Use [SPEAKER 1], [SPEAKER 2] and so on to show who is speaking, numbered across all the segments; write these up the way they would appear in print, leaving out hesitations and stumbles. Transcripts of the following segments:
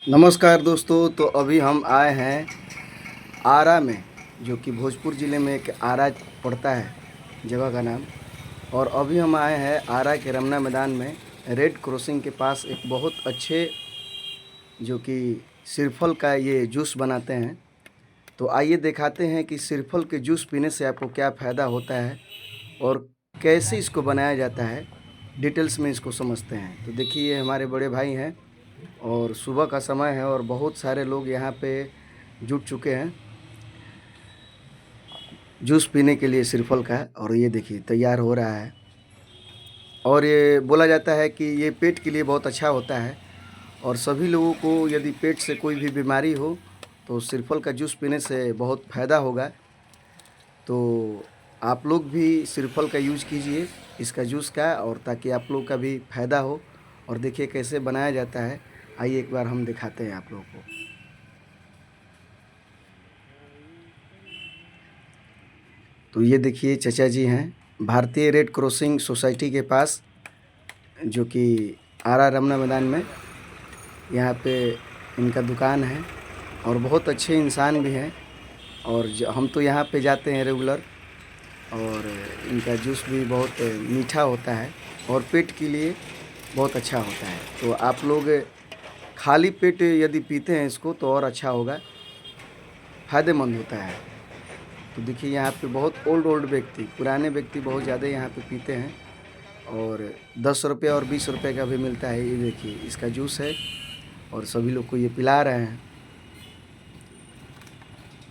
[SPEAKER 1] नमस्कार दोस्तों। तो अभी हम आए हैं आरा में, जो कि भोजपुर ज़िले में एक आरा पड़ता है जगह का नाम। और अभी हम आए हैं आरा के रमना मैदान में रेड क्रॉसिंग के पास एक बहुत अच्छे जो कि सिरफल का ये जूस बनाते हैं। तो आइए दिखाते हैं कि सिरफल के जूस पीने से आपको क्या फ़ायदा होता है और कैसे इसको बनाया जाता है, डिटेल्स में इसको समझते हैं। तो देखिए, ये हमारे बड़े भाई हैं और सुबह का समय है और बहुत सारे लोग यहाँ पे जुट चुके हैं जूस पीने के लिए सिरफल का। और ये देखिए तैयार हो रहा है। और ये बोला जाता है कि ये पेट के लिए बहुत अच्छा होता है और सभी लोगों को यदि पेट से कोई भी बीमारी हो तो सिरफल का जूस पीने से बहुत फ़ायदा होगा। तो आप लोग भी सिरफल का यूज़ कीजिए, इसका जूस का, और ताकि आप लोग का भी फ़ायदा हो। और देखिए कैसे बनाया जाता है, आइए एक बार हम दिखाते हैं आप लोगों को। तो ये देखिए चचा जी हैं, भारतीय रेड क्रॉसिंग सोसाइटी के पास, जो कि आरा रमना मैदान में यहाँ पे इनका दुकान है। और बहुत अच्छे इंसान भी हैं और हम तो यहाँ पे जाते हैं रेगुलर। और इनका जूस भी बहुत मीठा होता है और पेट के लिए बहुत अच्छा होता है। तो आप लोग खाली पेट यदि पीते हैं इसको तो और अच्छा होगा, फ़ायदेमंद होता है। तो देखिए यहाँ पे बहुत ओल्ड व्यक्ति, पुराने व्यक्ति बहुत ज़्यादा यहाँ पे पीते हैं। और 10 रुपये और 20 रुपये का भी मिलता है। ये देखिए इसका जूस है और सभी लोग को ये पिला रहे हैं,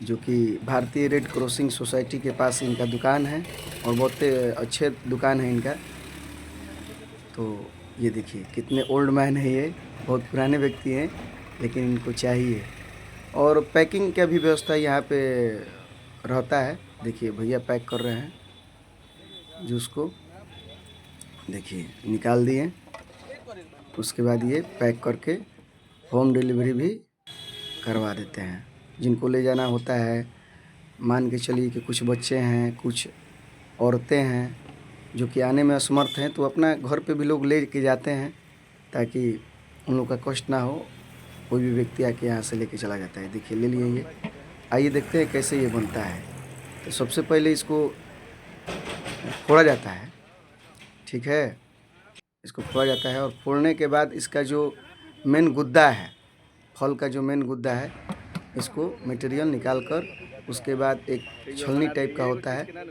[SPEAKER 1] जो कि भारतीय रेड क्रॉसिंग सोसाइटी के पास इनका दुकान है और बहुत अच्छे दुकान है इनका। तो ये देखिए कितने ओल्ड मैन है, ये बहुत पुराने व्यक्ति हैं लेकिन इनको चाहिए। और पैकिंग का भी व्यवस्था यहाँ पे रहता है। देखिए भैया पैक कर रहे हैं जूस को, देखिए निकाल दिए। उसके बाद ये पैक करके होम डिलीवरी भी करवा देते हैं। जिनको ले जाना होता है, मान के चलिए कि कुछ बच्चे हैं, कुछ औरतें हैं जो कि आने में असमर्थ हैं, तो अपना घर पे भी लोग ले के जाते हैं ताकि उन लोग का कष्ट ना हो। कोई भी व्यक्ति आके यहाँ से लेके चला जाता है। देखिए ले लिए ये। आइए देखते हैं कैसे ये बनता है। तो सबसे पहले इसको फोड़ा जाता है, ठीक है। इसको फोड़ा जाता है और फोड़ने के बाद इसका जो मेन गुद्दा है, फल का जो मेन गुद्दा है, इसको मटेरियल निकाल कर उसके बाद एक छलनी टाइप का होता है,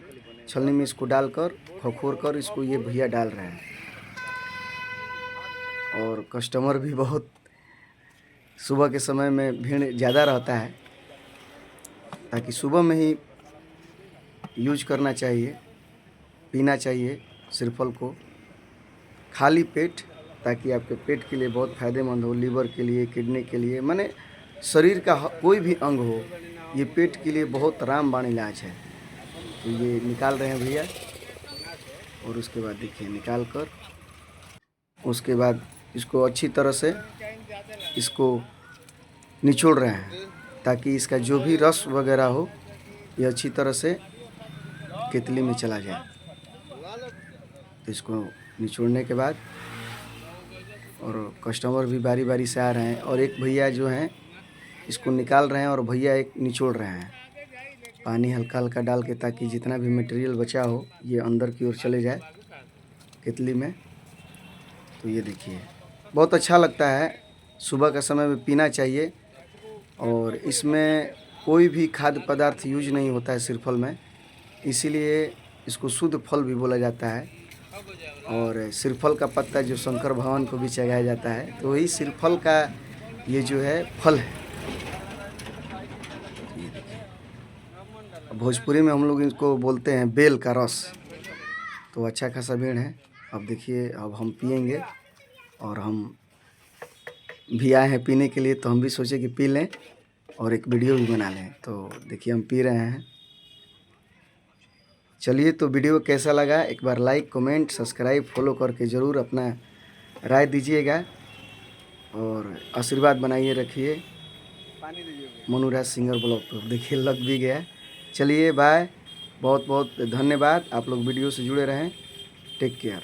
[SPEAKER 1] छलनी में इसको डालकर खौखोर कर इसको ये भैया डाल रहे हैं। और कस्टमर भी बहुत, सुबह के समय में भीड़ ज़्यादा रहता है, ताकि सुबह में ही यूज करना चाहिए, पीना चाहिए सिरफल को खाली पेट, ताकि आपके पेट के लिए बहुत फ़ायदेमंद हो, लीवर के लिए, किडनी के लिए, माने शरीर का कोई भी अंग हो, ये पेट के लिए बहुत रामबाण इलाज है। तो ये निकाल रहे हैं भैया। और उसके बाद देखिए निकाल कर उसके बाद इसको अच्छी तरह से इसको निचोड़ रहे हैं, ताकि इसका जो भी रस वगैरह हो ये अच्छी तरह से केतली में चला जाए। तो इसको निचोड़ने के बाद, और कस्टमर भी बारी बारी से आ रहे हैं, और एक भैया जो हैं इसको निकाल रहे हैं और भैया एक निचोड़ रहे हैं, पानी हल्का हल्का डाल के, ताकि जितना भी मटेरियल बचा हो ये अंदर की ओर चले जाए केतली में। तो ये देखिए बहुत अच्छा लगता है, सुबह का समय में पीना चाहिए। और इसमें कोई भी खाद्य पदार्थ यूज नहीं होता है सिरफल में, इसीलिए इसको शुद्ध फल भी बोला जाता है। और सिरफल का पत्ता जो शंकर भगवान को भी चढ़ाया जाता है, तो वही सिरफल का ये जो है फल है। भोजपुरी में हम लोग इसको बोलते हैं बेल का रस। तो अच्छा खासा भीड़ है। अब देखिए अब हम पियेंगे, और हम भी आए हैं पीने के लिए, तो हम भी सोचे कि पी लें और एक वीडियो भी बना लें। तो देखिए हम पी रहे हैं। चलिए, तो वीडियो कैसा लगा एक बार लाइक, कमेंट, सब्सक्राइब, फॉलो करके ज़रूर अपना राय दीजिएगा और आशीर्वाद बनाइए रखिए। मनुराज सिंगर ब्लॉग पर देखिए लग भी गया। चलिए बाय, बहुत बहुत धन्यवाद। आप लोग वीडियो से जुड़े रहें। Take care.